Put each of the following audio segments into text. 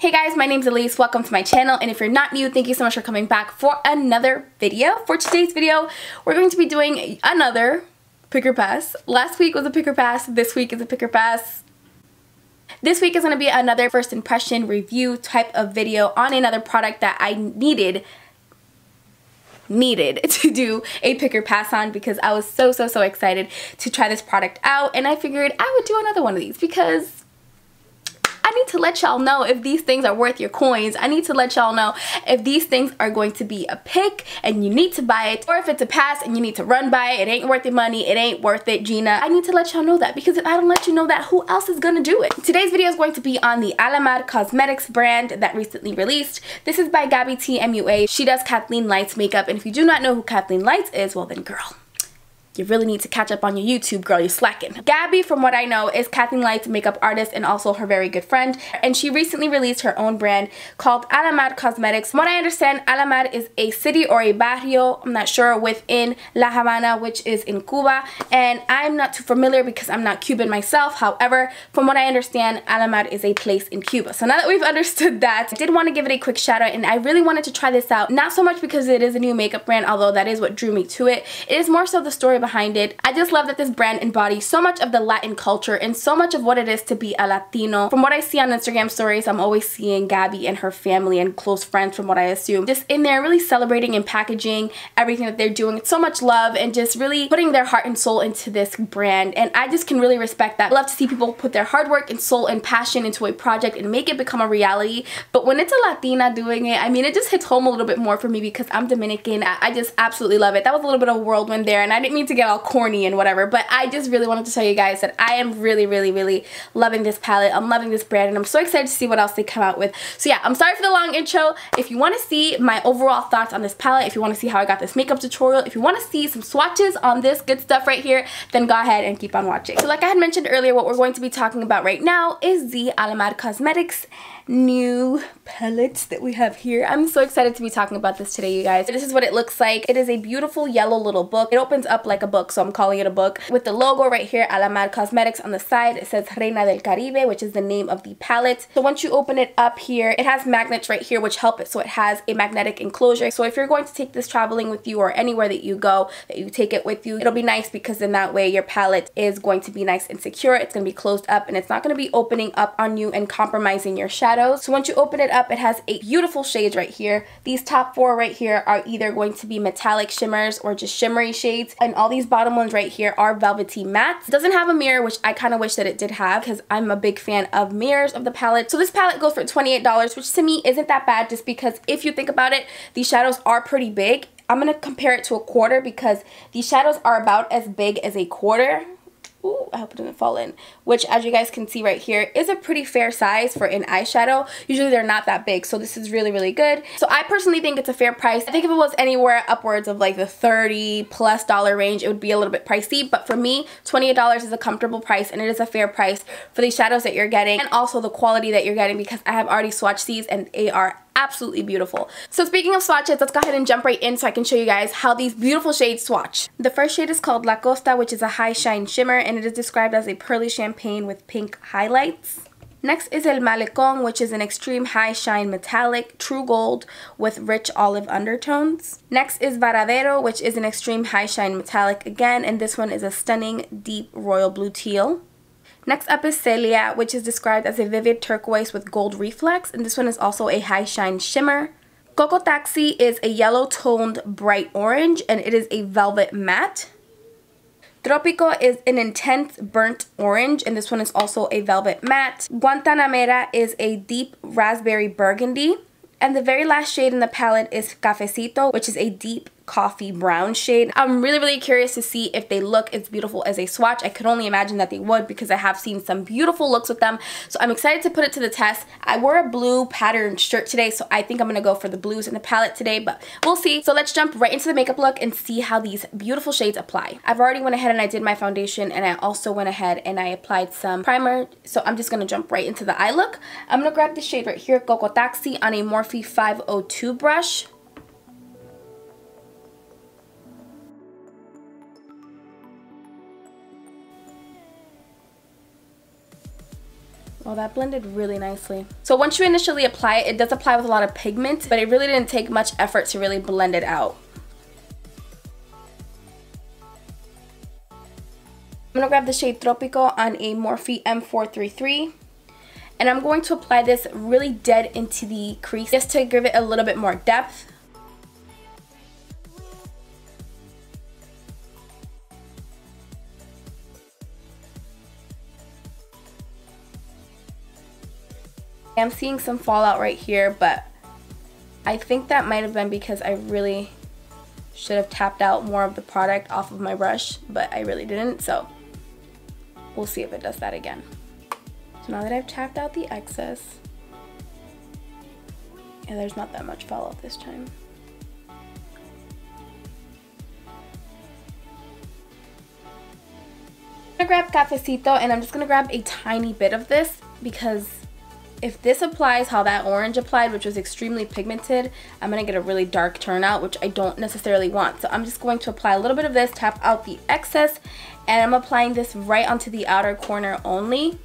Hey guys, my name's Allis. Welcome to my channel, and if you're not new, thank you so much for coming back for another video. For today's video, we're going to be doing another pick or pass. Last week was a pick or pass. This week is a pick or pass. This week is going to be another first impression review type of video on another product that I needed to do a pick or pass on because I was so excited to try this product out, and I figured I would do another one of these because I need to let y'all know if these things are worth your coins. I need to let y'all know if these things are going to be a pick and you need to buy it, or if it's a pass and you need to run by it. It ain't worth the money. It ain't worth it, Gina. I need to let y'all know that, because if I don't let you know that, who else is gonna do it? Today's video is going to be on the Alamar Cosmetics brand that recently released. This is by Gabby T MUA. She does Kathleen Lights makeup, and if you do not know who Kathleen Lights is, well then girl, you really need to catch up on your YouTube, girl. You're slacking. Gabby, from what I know, is Kathleen Light's makeup artist and also her very good friend. And she recently released her own brand called Alamar Cosmetics. From what I understand, Alamar is a city or a barrio, I'm not sure, within La Habana, which is in Cuba. And I'm not too familiar because I'm not Cuban myself. However, from what I understand, Alamar is a place in Cuba. So now that we've understood that, I did want to give it a quick shout out, and I really wanted to try this out. Not so much because it is a new makeup brand, although that is what drew me to it. It is more so the story behind it. I just love that this brand embodies so much of the Latin culture and so much of what it is to be a Latino. From what I see on Instagram stories, I'm always seeing Gabby and her family and close friends, from what I assume, just in there really celebrating and packaging everything that they're doing. It's so much love and just really putting their heart and soul into this brand, and I just can really respect that. I love to see people put their hard work and soul and passion into a project and make it become a reality. But when it's a Latina doing it, I mean, it just hits home a little bit more for me because I'm Dominican. I just absolutely love it. That was a little bit of a whirlwind there, and I didn't mean to get all corny and whatever, but I just really wanted to tell you guys that I am really loving this palette. I'm loving this brand, and I'm so excited to see what else they come out with. So yeah, I'm sorry for the long intro. If you want to see my overall thoughts on this palette, if you want to see how I got this makeup tutorial, if you want to see some swatches on this good stuff right here, then go ahead and keep on watching. So like I had mentioned earlier, what we're going to be talking about right now is the Alamar Cosmetics new palettes that we have here. I'm so excited to be talking about this today, you guys. This is what it looks like. It is a beautiful yellow little book. It opens up like a book, so I'm calling it a book, with the logo right here, Alamar Cosmetics. On the side it says Reina del Caribe, which is the name of the palette. So once you open it up here, it has magnets right here which help it, so it has a magnetic enclosure. So if you're going to take this traveling with you, or anywhere that you go, that you take it with you, it'll be nice, because then that way your palette is going to be nice and secure. It's going to be closed up, and it's not going to be opening up on you and compromising your shadows. So once you open it up, it has 8 beautiful shades right here. These top 4 right here are either going to be metallic shimmers or just shimmery shades, and all these bottom ones right here are velvety mattes. It doesn't have a mirror, which I kind of wish that it did have, because I'm a big fan of mirrors of the palette. So this palette goes for $28, which to me isn't that bad, just because if you think about it, these shadows are pretty big. I'm going to compare it to a quarter, because these shadows are about as big as a quarter. Ooh, I hope it didn't fall in. Which, as you guys can see right here, is a pretty fair size for an eyeshadow. Usually they're not that big, so this is really good. So I personally think it's a fair price. I think if it was anywhere upwards of like the $30+ range, it would be a little bit pricey. But for me, $28 is a comfortable price, and it is a fair price for these shadows that you're getting, and also the quality that you're getting, because I have already swatched these and they are absolutely beautiful. So speaking of swatches, let's go ahead and jump right in so I can show you guys how these beautiful shades swatch. The first shade is called La Costa, which is a high shine shimmer, and it is described as a pearly champagne with pink highlights. Next is El Malecon, which is an extreme high shine metallic true gold with rich olive undertones. Next is Varadero, which is an extreme high shine metallic again, and this one is a stunning deep royal blue teal. Next up is Celia, which is described as a vivid turquoise with gold reflex, and this one is also a high shine shimmer. Coco Taxi is a yellow toned bright orange, and it is a velvet matte. Tropico is an intense burnt orange, and this one is also a velvet matte. Guantanamera is a deep raspberry burgundy. And the very last shade in the palette is Cafecito, which is a deep coffee brown shade. I'm really curious to see if they look as beautiful as a swatch. I could only imagine that they would, because I have seen some beautiful looks with them. So I'm excited to put it to the test. I wore a blue patterned shirt today, so I think I'm going to go for the blues in the palette today, but we'll see. So let's jump right into the makeup look and see how these beautiful shades apply. I've already went ahead and I did my foundation, and I also went ahead and I applied some primer. So I'm just going to jump right into the eye look. I'm going to grab the shade right here, Coco Taxi, on a Morphe 502 brush. Well, that blended really nicely. So once you initially apply it, it does apply with a lot of pigment, but it really didn't take much effort to really blend it out. I'm going to grab the shade Tropico on a Morphe M433. And I'm going to apply this really dead into the crease just to give it a little bit more depth. I'm seeing some fallout right here, but I think that might have been because I really should have tapped out more of the product off of my brush, but I really didn't, so we'll see if it does that again. So now that I've tapped out the excess, yeah, there's not that much fallout this time. I'm gonna grab Cafecito, and I'm just gonna grab a tiny bit of this because if this applies how that orange applied, which was extremely pigmented, I'm going to get a really dark turnout, which I don't necessarily want. So I'm just going to apply a little bit of this, tap out the excess, and I'm applying this right onto the outer corner only.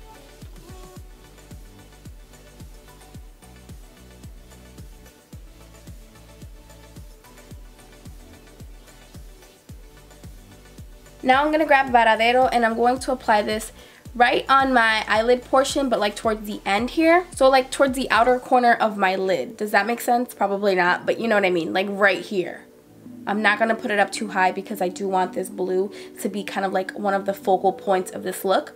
Now I'm going to grab Varadero, and I'm going to apply this right on my eyelid portion, but like towards the end here. So like towards the outer corner of my lid. Does that make sense? Probably not, but you know what I mean, like right here. I'm not gonna put it up too high because I do want this blue to be kind of like one of the focal points of this look.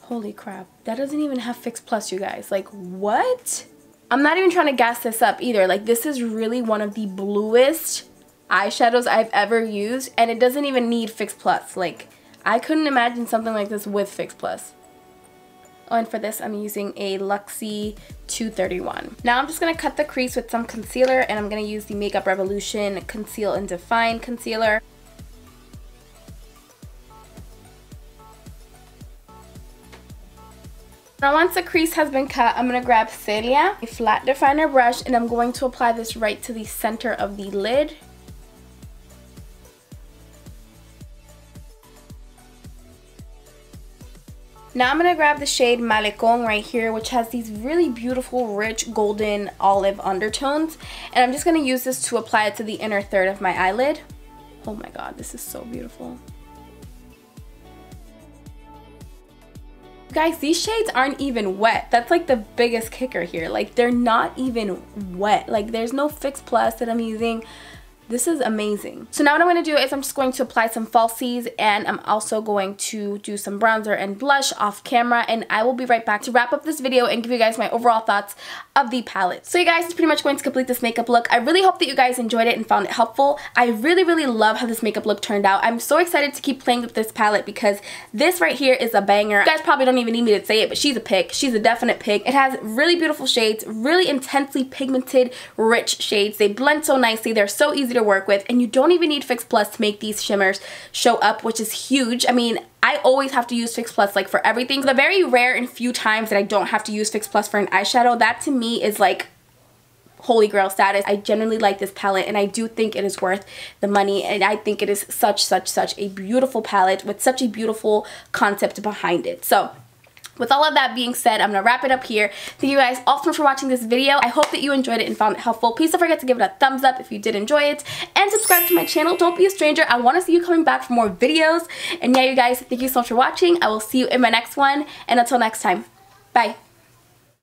Holy crap, that doesn't even have Fix Plus, you guys. Like, what? I'm not even trying to gas this up either. Like, this is really one of the bluest eyeshadows I've ever used, and it doesn't even need Fix Plus. Like, I couldn't imagine something like this with Fix Plus. Oh, and for this, I'm using a Luxie 231. Now I'm just going to cut the crease with some concealer, and I'm going to use the Makeup Revolution Conceal and Define Concealer. Now once the crease has been cut, I'm going to grab Celia, a flat definer brush, and I'm going to apply this right to the center of the lid. Now I'm going to grab the shade Malecón right here, which has these really beautiful, rich, golden olive undertones. And I'm just going to use this to apply it to the inner third of my eyelid. Oh my god, this is so beautiful. Guys, these shades aren't even wet. That's like the biggest kicker here. Like, they're not even wet. Like, there's no Fix Plus that I'm using. This is amazing. So now what I'm going to do is I'm just going to apply some falsies, and I'm also going to do some bronzer and blush off camera, and I will be right back to wrap up this video and give you guys my overall thoughts of the palette. So you guys, it's pretty much going to complete this makeup look. I really hope that you guys enjoyed it and found it helpful. I really love how this makeup look turned out. I'm so excited to keep playing with this palette because this right here is a banger. You guys probably don't even need me to say it, but she's a pick. She's a definite pick. It has really beautiful shades, really intensely pigmented, rich shades. They blend so nicely. They're so easy to work with, and you don't even need Fix Plus to make these shimmers show up, which is huge. I mean, I always have to use Fix Plus like for everything. The very rare and few times that I don't have to use Fix Plus for an eyeshadow, that to me is like holy grail status. I genuinely like this palette, and I do think it is worth the money, and I think it is such a beautiful palette with such a beautiful concept behind it. So with all of that being said, I'm going to wrap it up here. Thank you guys all so much for watching this video. I hope that you enjoyed it and found it helpful. Please don't forget to give it a thumbs up if you did enjoy it. And subscribe to my channel. Don't be a stranger. I want to see you coming back for more videos. And yeah, you guys, thank you so much for watching. I will see you in my next one. And until next time, bye.